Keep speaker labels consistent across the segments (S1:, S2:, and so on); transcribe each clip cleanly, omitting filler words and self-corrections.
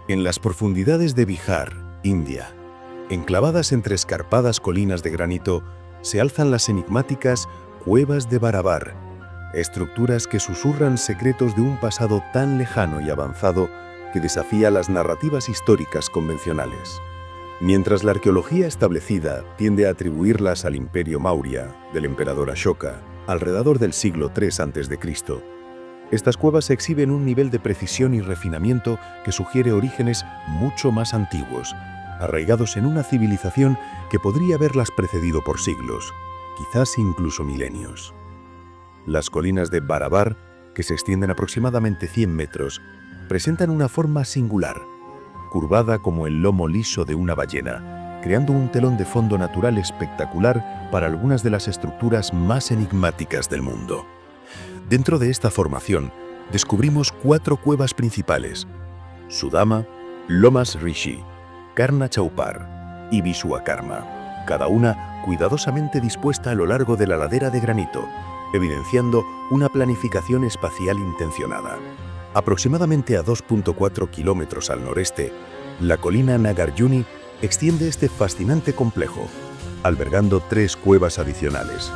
S1: En las profundidades de Bihar, India, enclavadas entre escarpadas colinas de granito, se alzan las enigmáticas cuevas de Barabar, estructuras que susurran secretos de un pasado tan lejano y avanzado que desafía las narrativas históricas convencionales. Mientras la arqueología establecida tiende a atribuirlas al imperio Maurya del emperador Ashoka alrededor del siglo III a.C., estas cuevas exhiben un nivel de precisión y refinamiento que sugiere orígenes mucho más antiguos, arraigados en una civilización que podría haberlas precedido por siglos, quizás incluso milenios. Las colinas de Barabar, que se extienden aproximadamente 100 metros, presentan una forma singular, curvada como el lomo liso de una ballena, creando un telón de fondo natural espectacular para algunas de las estructuras más enigmáticas del mundo. Dentro de esta formación, descubrimos 4 cuevas principales: Sudama, Lomas Rishi, Karna Chaupar y Vishwakarma, cada una cuidadosamente dispuesta a lo largo de la ladera de granito, evidenciando una planificación espacial intencionada. Aproximadamente a 2.4 kilómetros al noreste, la colina Nagarjuni extiende este fascinante complejo, albergando 3 cuevas adicionales: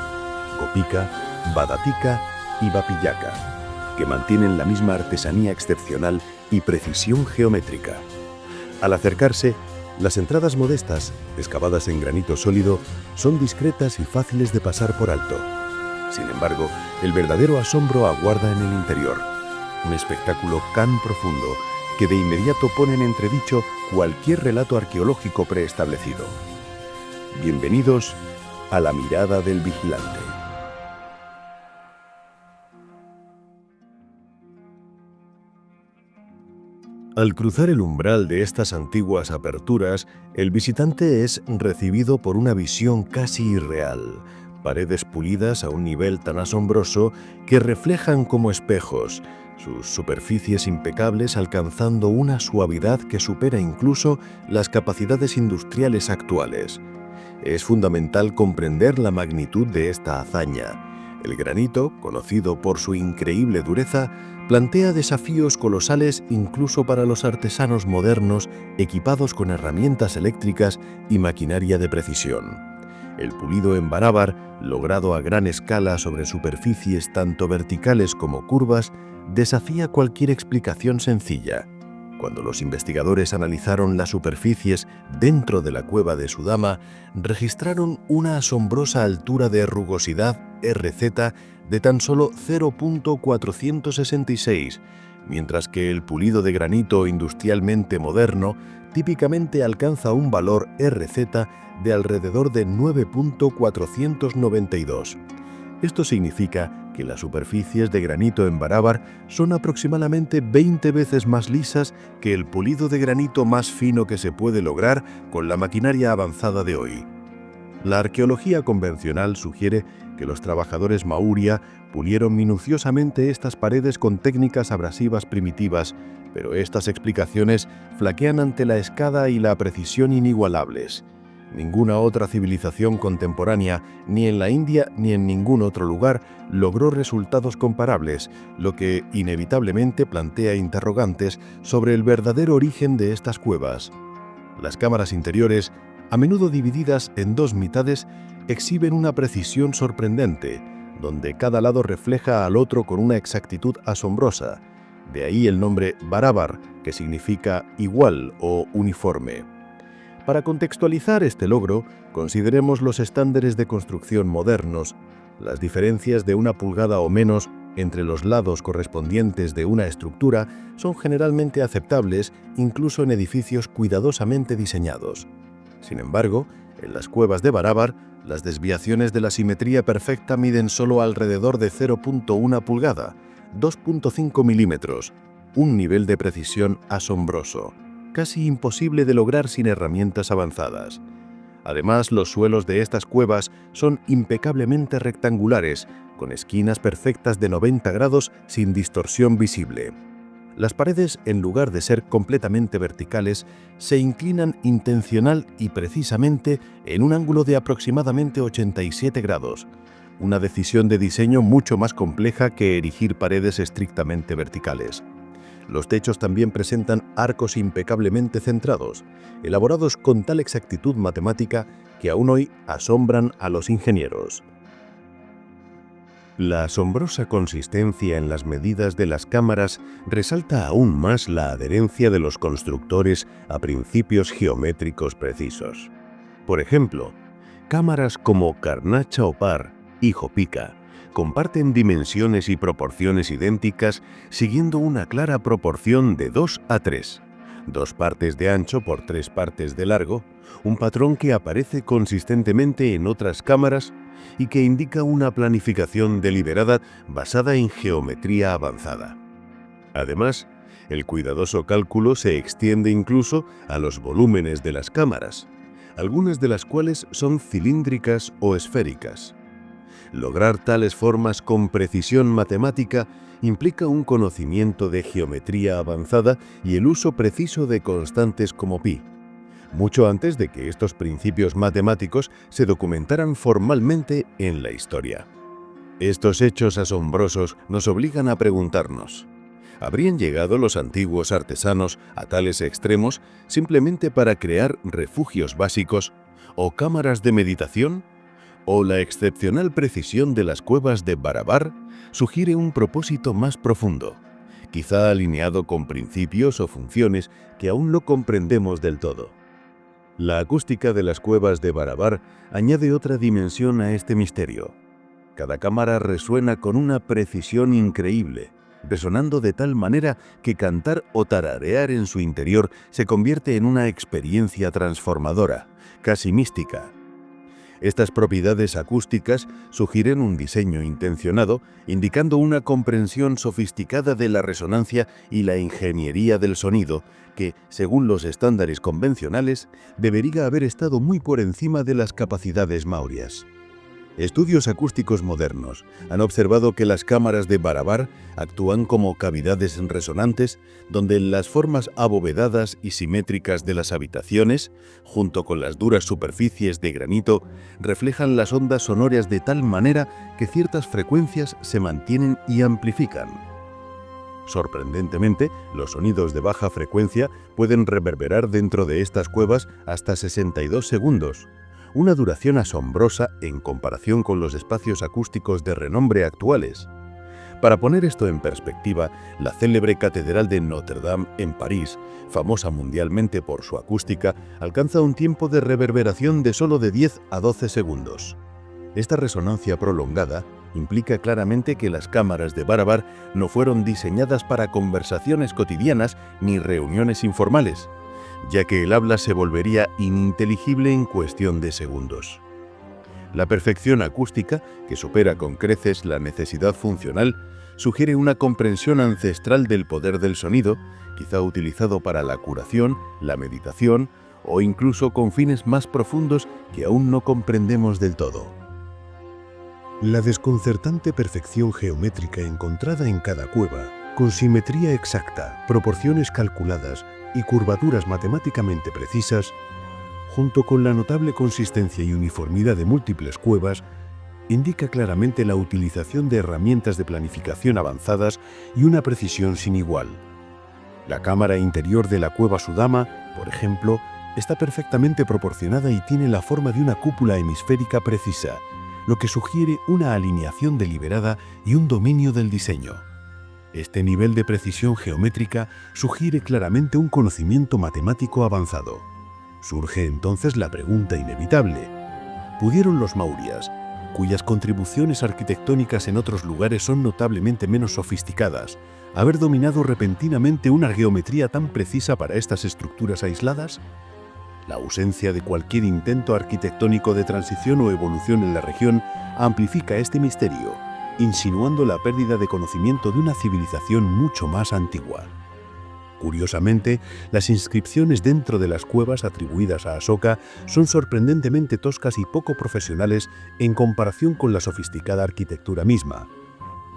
S1: Gopika, Badatika y Bapiyaka, que mantienen la misma artesanía excepcional y precisión geométrica. Al acercarse, las entradas modestas, excavadas en granito sólido, son discretas y fáciles de pasar por alto. Sin embargo, el verdadero asombro aguarda en el interior, un espectáculo tan profundo que de inmediato pone en entredicho cualquier relato arqueológico preestablecido. Bienvenidos a la mirada del vigilante. Al cruzar el umbral de estas antiguas aperturas, el visitante es recibido por una visión casi irreal. Paredes pulidas a un nivel tan asombroso que reflejan como espejos, sus superficies impecables alcanzando una suavidad que supera incluso las capacidades industriales actuales. Es fundamental comprender la magnitud de esta hazaña. El granito, conocido por su increíble dureza, plantea desafíos colosales incluso para los artesanos modernos equipados con herramientas eléctricas y maquinaria de precisión. El pulido en Barabar, logrado a gran escala sobre superficies tanto verticales como curvas, desafía cualquier explicación sencilla. Cuando los investigadores analizaron las superficies dentro de la cueva de Sudama, registraron una asombrosa altura de rugosidad RZ de tan solo 0.466, mientras que el pulido de granito industrialmente moderno típicamente alcanza un valor RZ de alrededor de 9.492. Esto significa que las superficies de granito en Barabar son aproximadamente 20 veces más lisas que el pulido de granito más fino que se puede lograr con la maquinaria avanzada de hoy. La arqueología convencional sugiere que los trabajadores Maurya pulieron minuciosamente estas paredes con técnicas abrasivas primitivas, pero estas explicaciones flaquean ante la escala y la precisión inigualables. Ninguna otra civilización contemporánea, ni en la India ni en ningún otro lugar, logró resultados comparables, lo que inevitablemente plantea interrogantes sobre el verdadero origen de estas cuevas. Las cámaras interiores, a menudo divididas en 2 mitades, exhiben una precisión sorprendente, donde cada lado refleja al otro con una exactitud asombrosa. De ahí el nombre Barabar, que significa igual o uniforme. Para contextualizar este logro, consideremos los estándares de construcción modernos. Las diferencias de 1 pulgada o menos entre los lados correspondientes de una estructura son generalmente aceptables incluso en edificios cuidadosamente diseñados. Sin embargo, en las cuevas de Barabar, las desviaciones de la simetría perfecta miden solo alrededor de 0.1 pulgada, 2.5 milímetros, un nivel de precisión asombroso, casi imposible de lograr sin herramientas avanzadas. Además, los suelos de estas cuevas son impecablemente rectangulares, con esquinas perfectas de 90 grados sin distorsión visible. Las paredes, en lugar de ser completamente verticales, se inclinan intencional y precisamente en un ángulo de aproximadamente 87 grados, una decisión de diseño mucho más compleja que erigir paredes estrictamente verticales. Los techos también presentan arcos impecablemente centrados, elaborados con tal exactitud matemática que aún hoy asombran a los ingenieros. La asombrosa consistencia en las medidas de las cámaras resalta aún más la adherencia de los constructores a principios geométricos precisos. Por ejemplo, cámaras como Karnat-Chopar y Jopika comparten dimensiones y proporciones idénticas siguiendo una clara proporción de 2:3, 2 partes de ancho por 3 partes de largo, un patrón que aparece consistentemente en otras cámaras y que indica una planificación deliberada basada en geometría avanzada. Además, el cuidadoso cálculo se extiende incluso a los volúmenes de las cámaras, algunas de las cuales son cilíndricas o esféricas. Lograr tales formas con precisión matemática implica un conocimiento de geometría avanzada y el uso preciso de constantes como pi, mucho antes de que estos principios matemáticos se documentaran formalmente en la historia. Estos hechos asombrosos nos obligan a preguntarnos: ¿habrían llegado los antiguos artesanos a tales extremos simplemente para crear refugios básicos o cámaras de meditación? ¿O la excepcional precisión de las cuevas de Barabar sugiere un propósito más profundo, quizá alineado con principios o funciones que aún no comprendemos del todo? La acústica de las cuevas de Barabar añade otra dimensión a este misterio. Cada cámara resuena con una precisión increíble, resonando de tal manera que cantar o tararear en su interior se convierte en una experiencia transformadora, casi mística. Estas propiedades acústicas sugieren un diseño intencionado, indicando una comprensión sofisticada de la resonancia y la ingeniería del sonido, que, según los estándares convencionales, debería haber estado muy por encima de las capacidades maurias. Estudios acústicos modernos han observado que las cámaras de Barabar actúan como cavidades resonantes donde las formas abovedadas y simétricas de las habitaciones, junto con las duras superficies de granito, reflejan las ondas sonoras de tal manera que ciertas frecuencias se mantienen y amplifican. Sorprendentemente, los sonidos de baja frecuencia pueden reverberar dentro de estas cuevas hasta 62 segundos. Una duración asombrosa en comparación con los espacios acústicos de renombre actuales. Para poner esto en perspectiva, la célebre Catedral de Notre Dame en París, famosa mundialmente por su acústica, alcanza un tiempo de reverberación de solo de 10 a 12 segundos. Esta resonancia prolongada implica claramente que las cámaras de Barabar no fueron diseñadas para conversaciones cotidianas ni reuniones informales, ya que el habla se volvería ininteligible en cuestión de segundos. La perfección acústica, que supera con creces la necesidad funcional, sugiere una comprensión ancestral del poder del sonido, quizá utilizado para la curación, la meditación o incluso con fines más profundos que aún no comprendemos del todo. La desconcertante perfección geométrica encontrada en cada cueva, con simetría exacta, proporciones calculadas y curvaturas matemáticamente precisas, junto con la notable consistencia y uniformidad de múltiples cuevas, indica claramente la utilización de herramientas de planificación avanzadas y una precisión sin igual. La cámara interior de la cueva Sudama, por ejemplo, está perfectamente proporcionada y tiene la forma de una cúpula hemisférica precisa, lo que sugiere una alineación deliberada y un dominio del diseño. Este nivel de precisión geométrica sugiere claramente un conocimiento matemático avanzado. Surge entonces la pregunta inevitable: ¿pudieron los maurias, cuyas contribuciones arquitectónicas en otros lugares son notablemente menos sofisticadas, haber dominado repentinamente una geometría tan precisa para estas estructuras aisladas? La ausencia de cualquier intento arquitectónico de transición o evolución en la región amplifica este misterio, insinuando la pérdida de conocimiento de una civilización mucho más antigua. Curiosamente, las inscripciones dentro de las cuevas atribuidas a Asoka son sorprendentemente toscas y poco profesionales en comparación con la sofisticada arquitectura misma.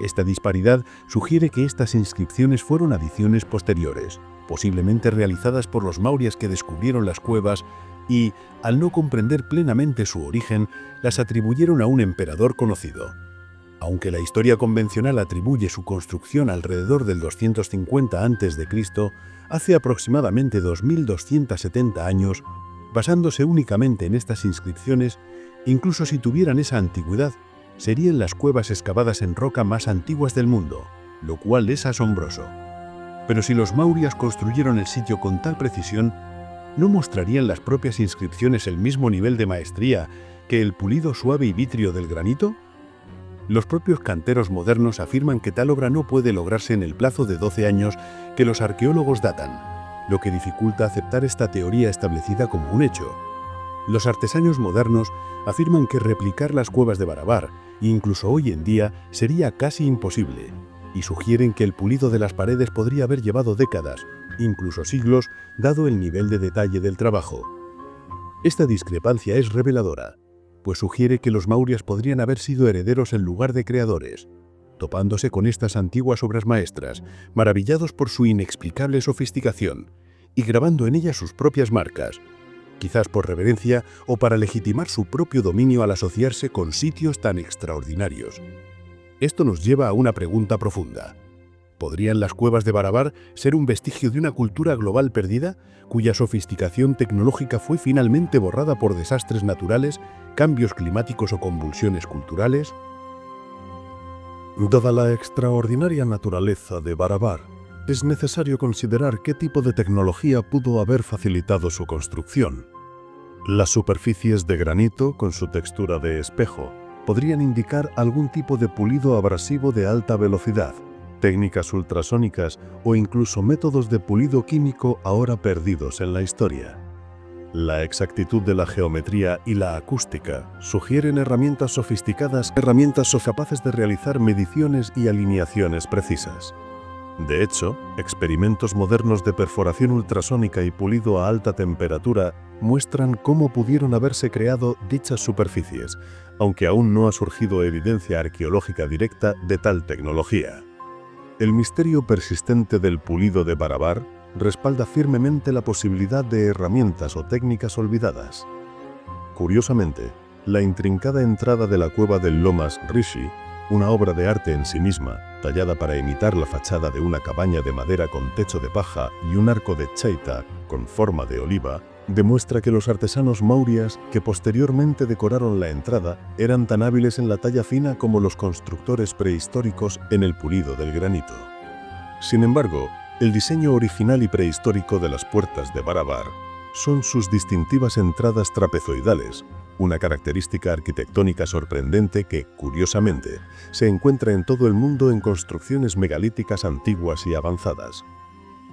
S1: Esta disparidad sugiere que estas inscripciones fueron adiciones posteriores, posiblemente realizadas por los maurias que descubrieron las cuevas y, al no comprender plenamente su origen, las atribuyeron a un emperador conocido. Aunque la historia convencional atribuye su construcción alrededor del 250 a.C., hace aproximadamente 2270 años, basándose únicamente en estas inscripciones, incluso si tuvieran esa antigüedad, serían las cuevas excavadas en roca más antiguas del mundo, lo cual es asombroso. Pero si los maurias construyeron el sitio con tal precisión, ¿no mostrarían las propias inscripciones el mismo nivel de maestría que el pulido suave y vitrio del granito? Los propios canteros modernos afirman que tal obra no puede lograrse en el plazo de 12 años que los arqueólogos datan, lo que dificulta aceptar esta teoría establecida como un hecho. Los artesanos modernos afirman que replicar las cuevas de Barabar, incluso hoy en día, sería casi imposible, y sugieren que el pulido de las paredes podría haber llevado décadas, incluso siglos, dado el nivel de detalle del trabajo. Esta discrepancia es reveladora, pues sugiere que los maurias podrían haber sido herederos en lugar de creadores, topándose con estas antiguas obras maestras, maravillados por su inexplicable sofisticación, y grabando en ellas sus propias marcas, quizás por reverencia o para legitimar su propio dominio al asociarse con sitios tan extraordinarios. Esto nos lleva a una pregunta profunda. ¿Podrían las cuevas de Barabar ser un vestigio de una cultura global perdida, cuya sofisticación tecnológica fue finalmente borrada por desastres naturales, cambios climáticos o convulsiones culturales? Dada la extraordinaria naturaleza de Barabar, es necesario considerar qué tipo de tecnología pudo haber facilitado su construcción. Las superficies de granito, con su textura de espejo, podrían indicar algún tipo de pulido abrasivo de alta velocidad, técnicas ultrasónicas o incluso métodos de pulido químico ahora perdidos en la historia. La exactitud de la geometría y la acústica sugieren herramientas sofisticadas, capaces de realizar mediciones y alineaciones precisas. De hecho, experimentos modernos de perforación ultrasónica y pulido a alta temperatura muestran cómo pudieron haberse creado dichas superficies, aunque aún no ha surgido evidencia arqueológica directa de tal tecnología. El misterio persistente del pulido de Barabar respalda firmemente la posibilidad de herramientas o técnicas olvidadas. Curiosamente, la intrincada entrada de la cueva del Lomas Rishi, una obra de arte en sí misma, tallada para imitar la fachada de una cabaña de madera con techo de paja y un arco de chaita con forma de oliva, demuestra que los artesanos maurias que posteriormente decoraron la entrada eran tan hábiles en la talla fina como los constructores prehistóricos en el pulido del granito. Sin embargo, el diseño original y prehistórico de las puertas de Barabar son sus distintivas entradas trapezoidales, una característica arquitectónica sorprendente que, curiosamente, se encuentra en todo el mundo en construcciones megalíticas antiguas y avanzadas.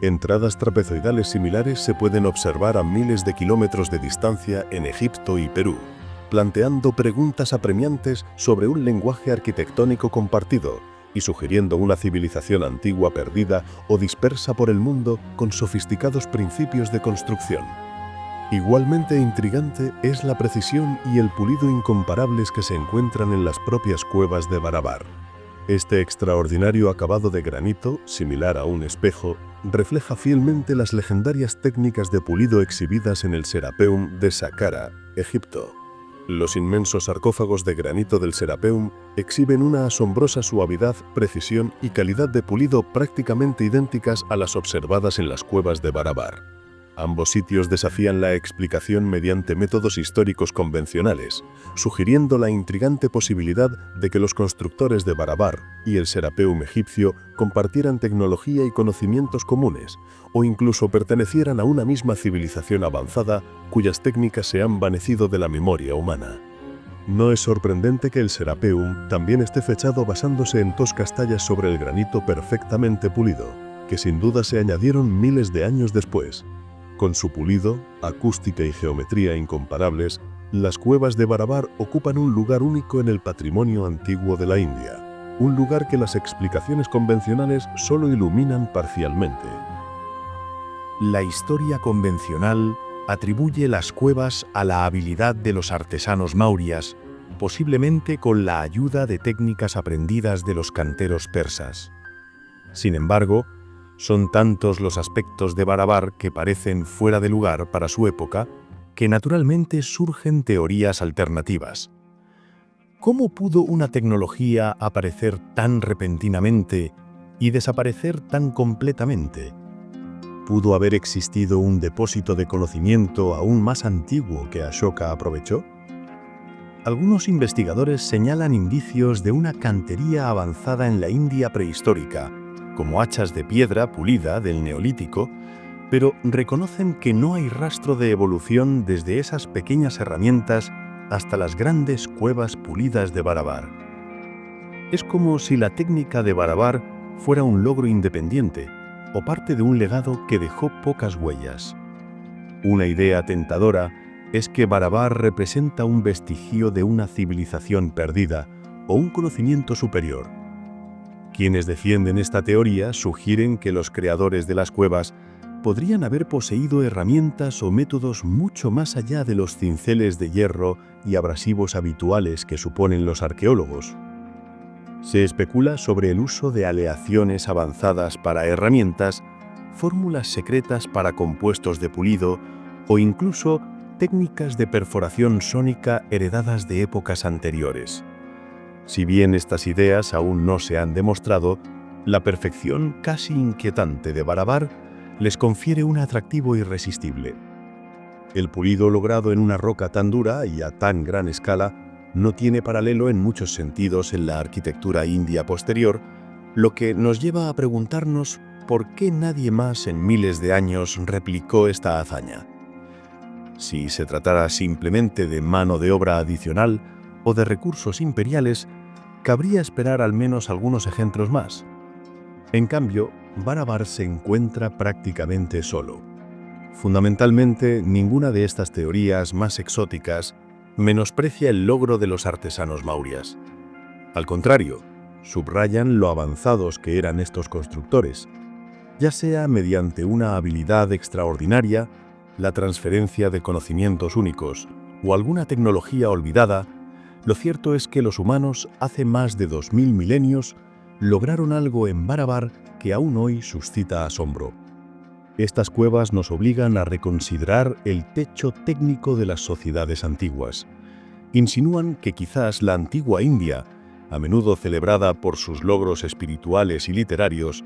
S1: Entradas trapezoidales similares se pueden observar a miles de kilómetros de distancia en Egipto y Perú, planteando preguntas apremiantes sobre un lenguaje arquitectónico compartido y sugiriendo una civilización antigua perdida o dispersa por el mundo con sofisticados principios de construcción. Igualmente intrigante es la precisión y el pulido incomparables que se encuentran en las propias cuevas de Barabar. Este extraordinario acabado de granito, similar a un espejo, refleja fielmente las legendarias técnicas de pulido exhibidas en el Serapeum de Saqqara, Egipto. Los inmensos sarcófagos de granito del Serapeum exhiben una asombrosa suavidad, precisión y calidad de pulido prácticamente idénticas a las observadas en las cuevas de Barabar. Ambos sitios desafían la explicación mediante métodos históricos convencionales, sugiriendo la intrigante posibilidad de que los constructores de Barabar y el Serapeum egipcio compartieran tecnología y conocimientos comunes, o incluso pertenecieran a una misma civilización avanzada cuyas técnicas se han vanecido de la memoria humana. No es sorprendente que el Serapeum también esté fechado basándose en toscas tallas sobre el granito perfectamente pulido, que sin duda se añadieron miles de años después. Con su pulido, acústica y geometría incomparables, las cuevas de Barabar ocupan un lugar único en el patrimonio antiguo de la India, un lugar que las explicaciones convencionales solo iluminan parcialmente. La historia convencional atribuye las cuevas a la habilidad de los artesanos maurias, posiblemente con la ayuda de técnicas aprendidas de los canteros persas. Sin embargo, son tantos los aspectos de Barabar que parecen fuera de lugar para su época, que naturalmente surgen teorías alternativas. ¿Cómo pudo una tecnología aparecer tan repentinamente y desaparecer tan completamente? ¿Pudo haber existido un depósito de conocimiento aún más antiguo que Ashoka aprovechó? Algunos investigadores señalan indicios de una cantería avanzada en la India prehistórica, como hachas de piedra pulida del Neolítico, pero reconocen que no hay rastro de evolución desde esas pequeñas herramientas hasta las grandes cuevas pulidas de Barabar. Es como si la técnica de Barabar fuera un logro independiente o parte de un legado que dejó pocas huellas. Una idea tentadora es que Barabar representa un vestigio de una civilización perdida o un conocimiento superior. Quienes defienden esta teoría sugieren que los creadores de las cuevas podrían haber poseído herramientas o métodos mucho más allá de los cinceles de hierro y abrasivos habituales que suponen los arqueólogos. Se especula sobre el uso de aleaciones avanzadas para herramientas, fórmulas secretas para compuestos de pulido o incluso técnicas de perforación sónica heredadas de épocas anteriores. Si bien estas ideas aún no se han demostrado, la perfección casi inquietante de Barabar les confiere un atractivo irresistible. El pulido logrado en una roca tan dura y a tan gran escala no tiene paralelo en muchos sentidos en la arquitectura india posterior, lo que nos lleva a preguntarnos por qué nadie más en miles de años replicó esta hazaña. Si se tratara simplemente de mano de obra adicional o de recursos imperiales, cabría esperar al menos algunos ejemplos más. En cambio, Barabar se encuentra prácticamente solo. Fundamentalmente, ninguna de estas teorías más exóticas menosprecia el logro de los artesanos maurias. Al contrario, subrayan lo avanzados que eran estos constructores, ya sea mediante una habilidad extraordinaria, la transferencia de conocimientos únicos o alguna tecnología olvidada. Lo cierto es que los humanos, hace más de 2000 milenios, lograron algo en Barabar que aún hoy suscita asombro. Estas cuevas nos obligan a reconsiderar el techo técnico de las sociedades antiguas. Insinúan que quizás la antigua India, a menudo celebrada por sus logros espirituales y literarios,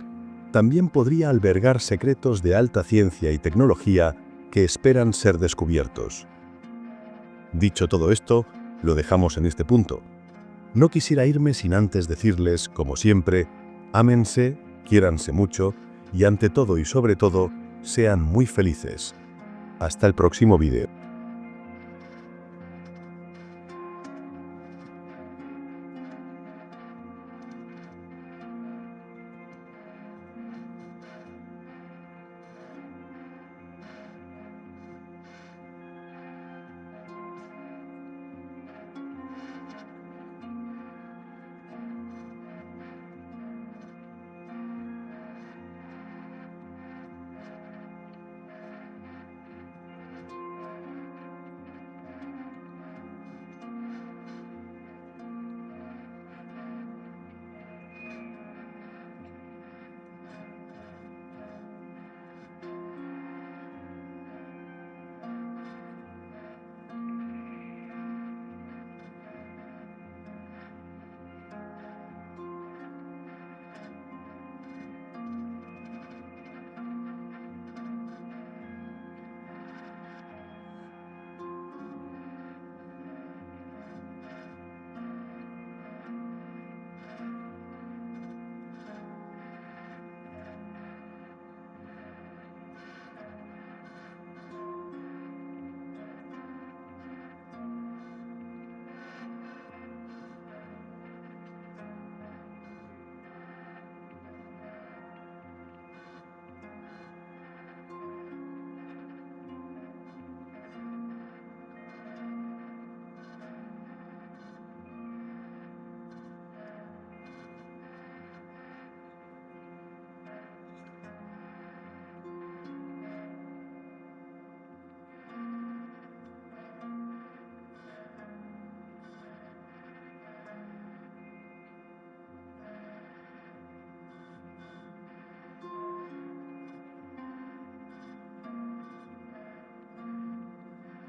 S1: también podría albergar secretos de alta ciencia y tecnología que esperan ser descubiertos. Dicho todo esto, lo dejamos en este punto. No quisiera irme sin antes decirles, como siempre, ámense, quiéranse mucho y ante todo y sobre todo, sean muy felices. Hasta el próximo vídeo.